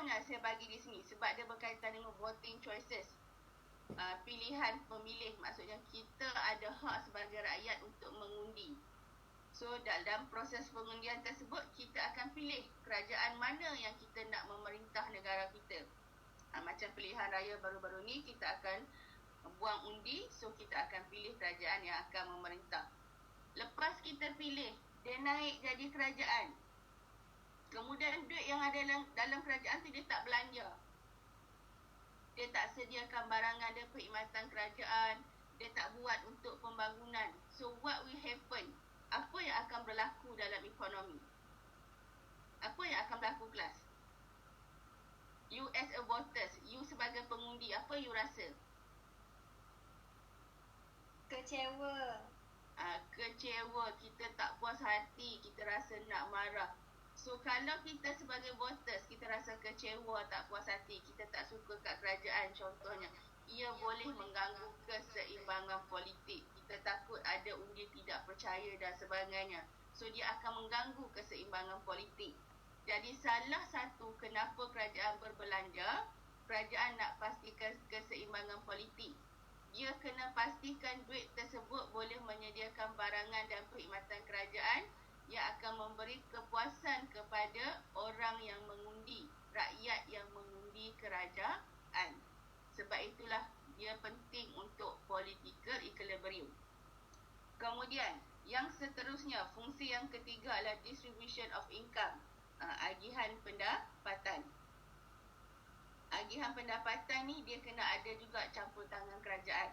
contohnya saya bagi di sini sebab dia berkaitan dengan voting choices. Pilihan pemilih, maksudnya kita ada hak sebagai rakyat untuk mengundi. So dalam proses pengundian tersebut kita akan pilih kerajaan mana yang kita nak memerintah negara kita. Macam pilihan raya baru-baru ni kita akan buang undi, so kita akan pilih kerajaan yang akan memerintah. Lepas kita pilih, dia naik jadi kerajaan. Kemudian duit yang ada dalam kerajaan tu dia tak belanja. Dia tak sediakan barangan dan perkhidmatan kerajaan. Dia tak buat untuk pembangunan. So what will happen? Apa yang akan berlaku dalam ekonomi? Apa yang akan berlaku kelas? You as a voters, you sebagai pengundi, apa you rasa? Kecewa. Kecewa, kita tak puas hati, kita rasa nak marah. So kalau kita sebagai voters, kita rasa kecewa, tak puas hati, kita tak suka kat kerajaan contohnya, ia boleh mengganggu keseimbangan politik. Kita takut ada undi tidak percaya dan sebagainya. So dia akan mengganggu keseimbangan politik. Jadi salah satu kenapa kerajaan berbelanja, kerajaan nak pastikan keseimbangan politik. Dia kena pastikan duit tersebut boleh menyediakan barangan dan perkhidmatan kerajaan yang akan memberi kepuasan kepada orang yang mengundi, rakyat yang mengundi kerajaan. Sebab itulah dia penting untuk political equilibrium. Kemudian, yang seterusnya, fungsi yang ketiga adalah distribution of income, agihan pendapatan. Agihan pendapatan ni dia kena ada juga campur tangan kerajaan.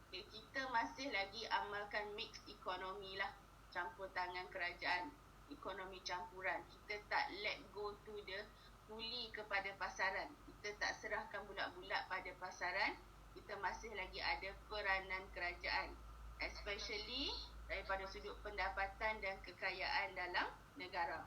Okay, kita masih lagi amalkan mixed economy lah, campur tangan kerajaan, ekonomi campuran. Kita tak let go to the fully kepada pasaran. Kita tak serahkan bulat-bulat pada pasaran. Kita masih lagi ada peranan kerajaan, especially daripada sudut pendapatan dan kekayaan dalam negara.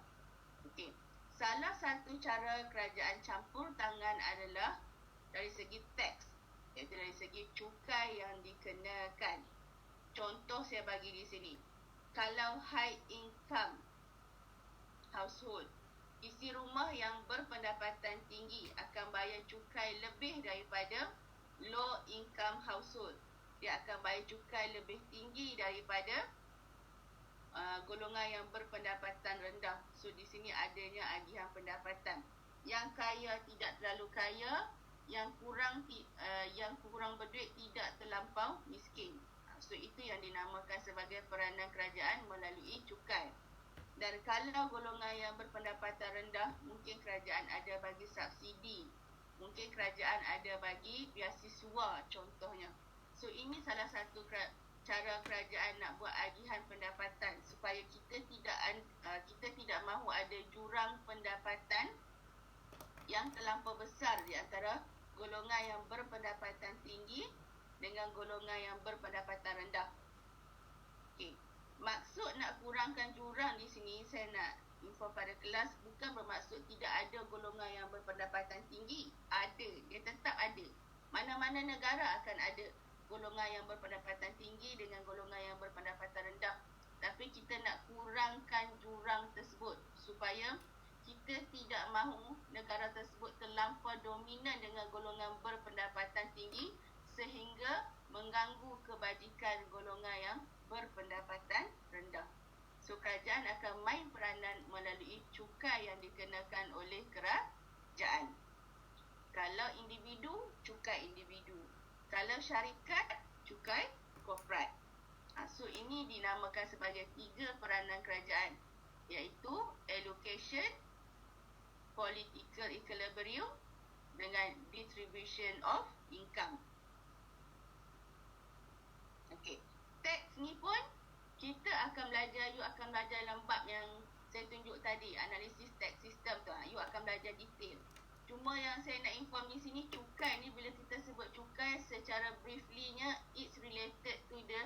Okey. Salah satu cara kerajaan campur tangan adalah dari segi teks, iaitu dari segi cukai yang dikenakan. Contoh saya bagi di sini. Kalau high income household, isi rumah yang berpendapatan tinggi akan bayar cukai lebih daripada low income household. Dia akan bayar cukai lebih tinggi daripada golongan yang berpendapatan rendah. So di sini adanya agihan pendapatan. Yang kaya tidak terlalu kaya, yang kurang berduit tidak terlampau miskin. So itu yang dinamakan sebagai peranan kerajaan melalui cukai. Dan kalau golongan yang berpendapatan rendah, mungkin kerajaan ada bagi subsidi, mungkin kerajaan ada bagi beasiswa contohnya. So ini salah satu cara kerajaan nak buat agihan pendapatan supaya kita tidak mahu ada jurang pendapatan yang terlampau besar di antara golongan yang berpendapatan tinggi dengan golongan yang berpendapatan rendah. Okey. Maksud nak kurangkan jurang di sini, saya nak info pada kelas, bukan bermaksud tidak ada golongan yang berpendapatan tinggi. Ada, dia tetap ada. Mana-mana negara akan ada golongan yang berpendapatan tinggi dengan golongan yang berpendapatan rendah. Tapi kita nak kurangkan jurang tersebut supaya kita tidak mahu negara tersebut terlampau dominan dengan golongan berpendapatan tinggi sehingga mengganggu kebajikan golongan yang berpendapatan rendah. So kerajaan akan main peranan melalui cukai yang dikenakan oleh kerajaan. Kalau individu, cukai individu. Kalau syarikat, cukai korporat. So ini dinamakan sebagai 3 peranan kerajaan, iaitu allocation, political equilibrium dengan distribution of income. Okey, teks ni pun kita akan belajar, you akan belajar dalam bab yang saya tunjuk tadi, analisis tax system tu. You akan belajar detail. Cuma yang saya nak inform di sini, cukai ni bila kita sebut cukai secara briefly-nya, it's related to the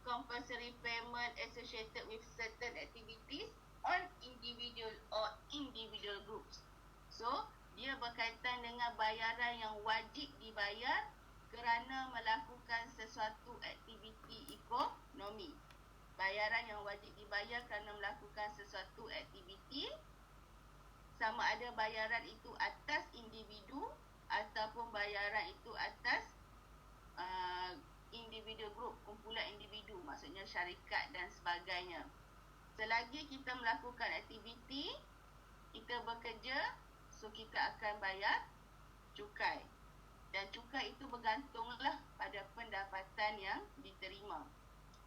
compulsory payment associated with certain activities on individual or individual groups. So, dia berkaitan dengan bayaran yang wajib dibayar kerana melakukan sesuatu aktiviti ekonomi. Bayaran yang wajib dibayar kerana melakukan sesuatu aktiviti sama ada bayaran itu atas individu ataupun bayaran itu atas individu grup, kumpulan individu, maksudnya syarikat dan sebagainya. Selagi kita melakukan aktiviti, kita bekerja, so kita akan bayar cukai. Dan cukai itu bergantunglah pada pendapatan yang diterima.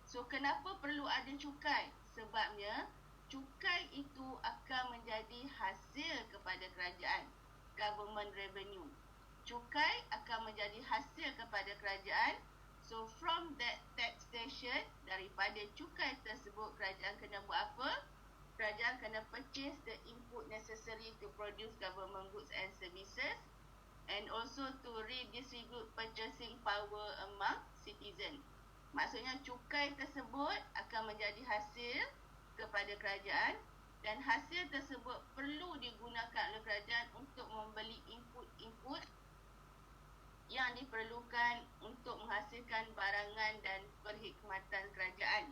So kenapa perlu ada cukai? Sebabnya cukai itu akan menjadi hasil kepada kerajaan, government revenue. Cukai akan menjadi hasil kepada kerajaan. So from that taxation, daripada cukai tersebut, kerajaan kena buat apa? Kerajaan kena purchase the input necessary to produce government goods and services, and also to redistribute purchasing power among citizens. Maksudnya cukai tersebut akan menjadi hasil kepada kerajaan, dan hasil tersebut perlu digunakan oleh kerajaan untuk membeli input-input yang diperlukan untuk menghasilkan barangan dan perkhidmatan kerajaan.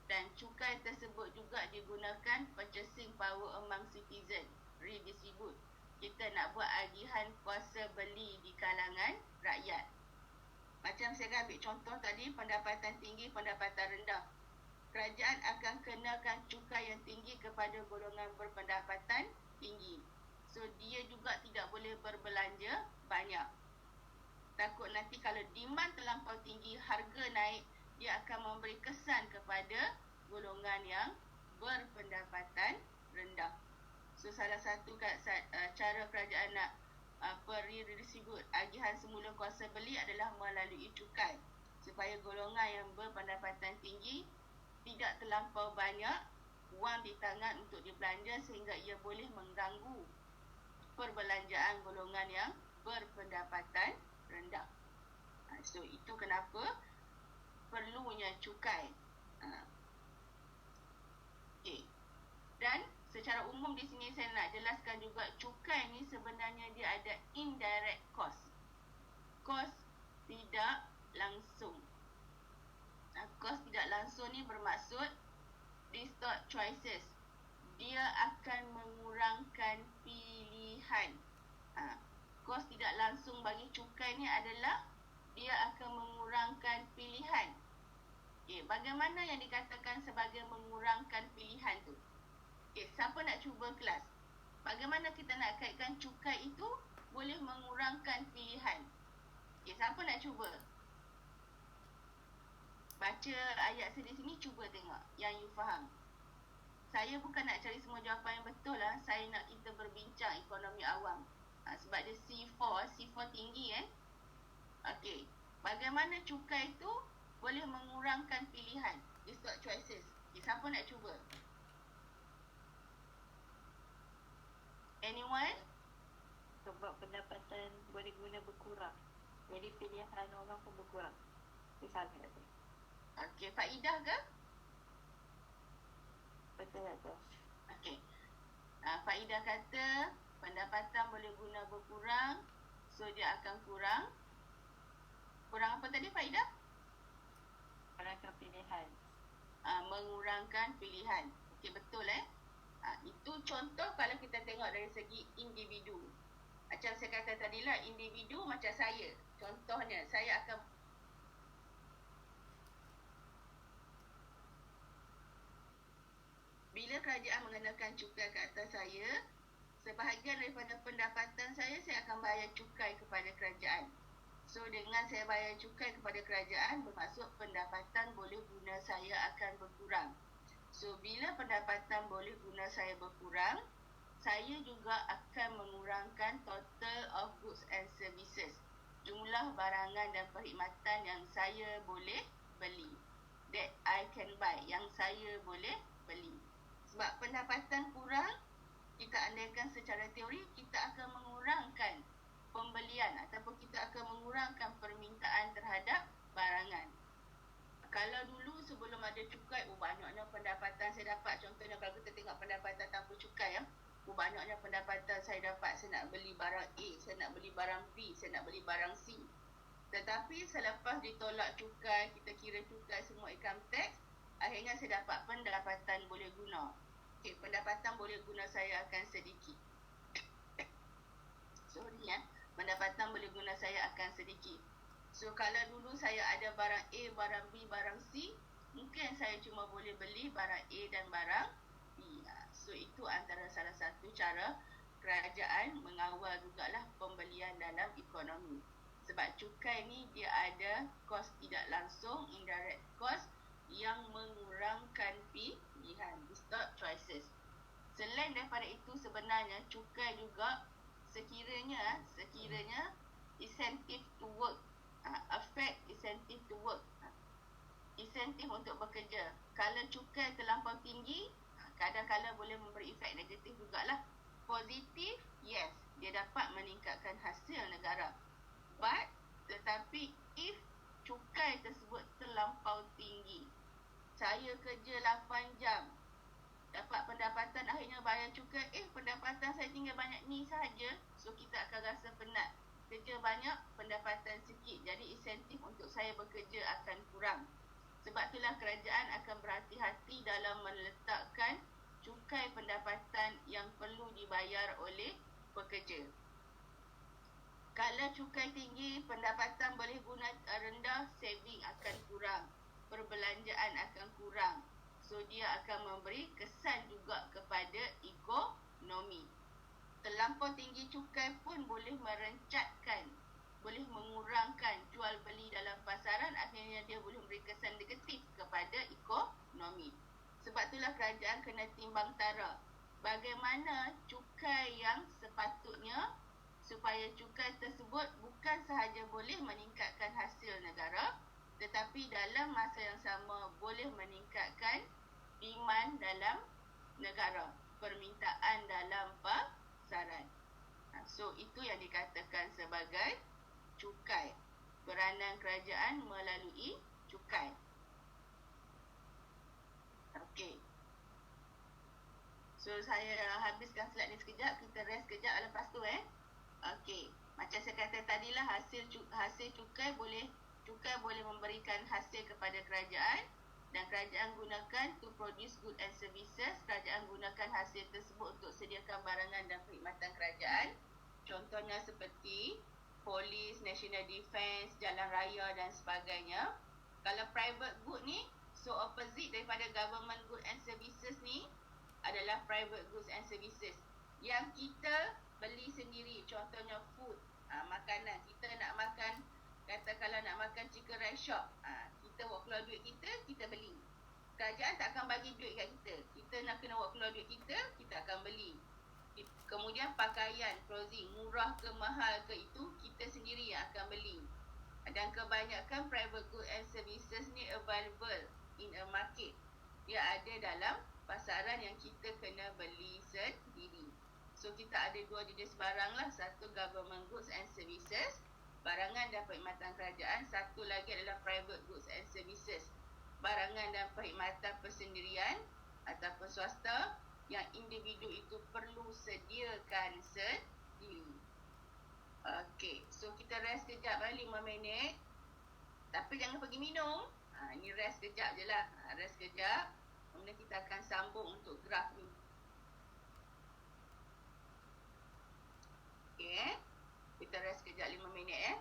Dan cukai tersebut juga digunakan purchasing power among citizen, redistribute. Kita nak buat agihan kuasa beli di kalangan rakyat. Macam saya ambil contoh tadi, pendapatan tinggi, pendapatan rendah. Kerajaan akan kenakan cukai yang tinggi kepada golongan berpendapatan tinggi. So dia juga tidak boleh berbelanja banyak. Takut nanti kalau demand terlampau tinggi, harga naik, dia akan memberi kesan kepada golongan yang berpendapatan rendah. So salah satu cara kerajaan nak redistribute agihan semula kuasa beli adalah melalui cukai, supaya golongan yang berpendapatan tinggi tidak terlampau banyak wang di tangan untuk dibelanja, sehingga ia boleh mengganggu perbelanjaan golongan yang berpendapatan rendah. So itu kenapa perlunya cukai. Okay. Dan secara umum di sini saya nak jelaskan juga, cukai ni sebenarnya dia ada indirect cost. Cost tidak langsung. Cost tidak langsung ni bermaksud distort choices. Dia akan mengurangkan pilihan. Kos tidak langsung bagi cukai ni adalah dia akan mengurangkan pilihan. Okay, bagaimana yang dikatakan sebagai mengurangkan pilihan tu? Okay, siapa nak cuba kelas? Bagaimana kita nak kaitkan cukai itu boleh mengurangkan pilihan? Okay, siapa nak cuba? Baca ayat di sini, cuba tengok yang you faham. Saya bukan nak cari semua jawapan yang betul lah. Saya nak kita berbincang ekonomi awam. Sebab dia C4 tinggi Okey. Bagaimana cukai itu boleh mengurangkan pilihan? Distort choices. Okay, siapa nak cuba? Anyone? Sebab pendapatan boleh guna berkurang, jadi pilihan orang pun berkurang. Misalnya tu. Okey, faedah ke? Betul tak? Okey. Faedah kata pendapatan boleh guna berkurang, so dia akan kurang. Kurang apa tadi faedah? Kurangkan pilihan. Mengurangkan pilihan. Okey, betul itu contoh kalau kita tengok dari segi individu. Macam saya kata tadilah, individu macam saya. Contohnya, saya akan bila kerajaan mengenakan cukai ke atas saya, sebahagian daripada pendapatan saya akan bayar cukai kepada kerajaan. So dengan saya bayar cukai kepada kerajaan, bermaksud pendapatan boleh guna saya akan berkurang. So bila pendapatan boleh guna saya berkurang, saya juga akan mengurangkan total of goods and services, jumlah barangan dan perkhidmatan yang saya boleh beli, that I can buy, yang saya boleh beli. Sebab pendapatan kurang, kita andaikan secara teori, kita akan mengurangkan pembelian ataupun kita akan mengurangkan permintaan terhadap barangan. Kalau dulu sebelum ada cukai, banyaknya pendapatan saya dapat. Contohnya kalau kita tengok pendapatan tanpa cukai, banyaknya pendapatan saya dapat. Saya nak beli barang A, saya nak beli barang B, saya nak beli barang C. Tetapi selepas ditolak cukai, kita kira cukai semua income tax, akhirnya saya dapat pendapatan boleh guna. Pendapatan boleh guna saya akan sedikit. pendapatan boleh guna saya akan sedikit. So kalau dulu saya ada barang A, barang B, barang C, mungkin saya cuma boleh beli barang A dan barang B. So itu antara salah satu cara kerajaan mengawal jugalah pembelian dalam ekonomi. Sebab cukai ni dia ada kos tidak langsung, indirect cost, yang mengurangkan pilihan, distort choices. Selain daripada itu, sebenarnya cukai juga sekiranya insentif to work, affect insentif to work, insentif untuk bekerja. Kalau cukai terlampau tinggi, kadang-kadang boleh memberi efek negatif jugalah. Positif, yes, dia dapat meningkatkan hasil negara. But, tetapi if cukai tersebut terlampau tinggi, saya kerja 8 jam, dapat pendapatan, akhirnya bayar cukai, pendapatan saya tinggal banyak ni sahaja, so kita akan rasa penat. Kerja banyak, pendapatan sikit, jadi insentif untuk saya bekerja akan kurang. Sebab itulah kerajaan akan berhati-hati dalam meletakkan cukai pendapatan yang perlu dibayar oleh pekerja. Kalau cukai tinggi, pendapatan boleh guna rendah, saving akan kurang, perbelanjaan akan kurang. So, dia akan memberi kesan juga kepada ekonomi. Terlampau tinggi cukai pun boleh merencatkan, boleh mengurangkan jual beli dalam pasaran, akhirnya dia boleh memberi kesan negatif kepada ekonomi. Sebab itulah kerajaan kena timbang tara bagaimana cukai yang sepatutnya, supaya cukai tersebut bukan sahaja boleh meningkatkan hasil negara, tetapi dalam masa yang sama boleh meningkatkan demand dalam negara, permintaan dalam pasaran. So, itu yang dikatakan sebagai cukai, peranan kerajaan melalui cukai. Okey. So, saya habiskan slide ni sekejap, kita rest sekejap lepas tu Okey, macam saya kata tadilah, hasil cukai boleh memberikan hasil kepada kerajaan, dan kerajaan gunakan to produce goods and services. Kerajaan gunakan hasil tersebut untuk sediakan barangan dan perkhidmatan kerajaan. Contohnya seperti polis, national defence, jalan raya dan sebagainya. Kalau private good ni, so opposite daripada government goods and services ni adalah private goods and services yang kita beli sendiri. Contohnya food, makanan. Kita nak makan, katakanlah nak makan chicken rice shop, kita buat keluar duit kita beli. Kerajaan tak akan bagi duit kat kita. Kita nak kena buat keluar duit kita akan beli. Kemudian pakaian, clothing, murah ke mahal ke, itu kita sendiri yang akan beli. Dan kebanyakan private goods and services ni available in a market. Dia ada dalam pasaran yang kita kena beli sendiri. So, kita ada dua jenis barang lah. Satu government goods and services, barangan dan perkhidmatan kerajaan. Satu lagi adalah private goods and services, barangan dan perkhidmatan persendirian ataupun swasta yang individu itu perlu sediakan sendiri. Okey, so kita rest kejap 5 minit. Tapi jangan pergi minum. Ni rest kejap je lah. Rest kejap. Kemudian kita akan sambung untuk graf ni. Okey, kita rest kejap 5 minit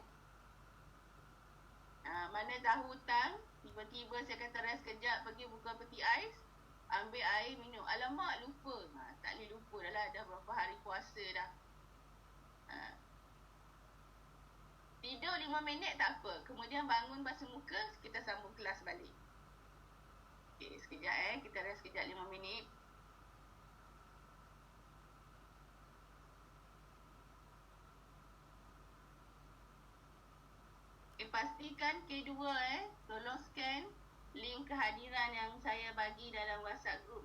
Mana tahu hutang, tiba-tiba saya kata rest kejap, pergi buka peti ais, ambil air minum. Alamak, lupa. Tak boleh lupa dah lah, dah berapa hari puasa dah. Tidur 5 minit tak apa, kemudian bangun basuh muka, kita sambung kelas balik. Okey, sekejap kita rest kejap 5 minit. Pastikan K2 tolong scan link kehadiran yang saya bagi dalam WhatsApp group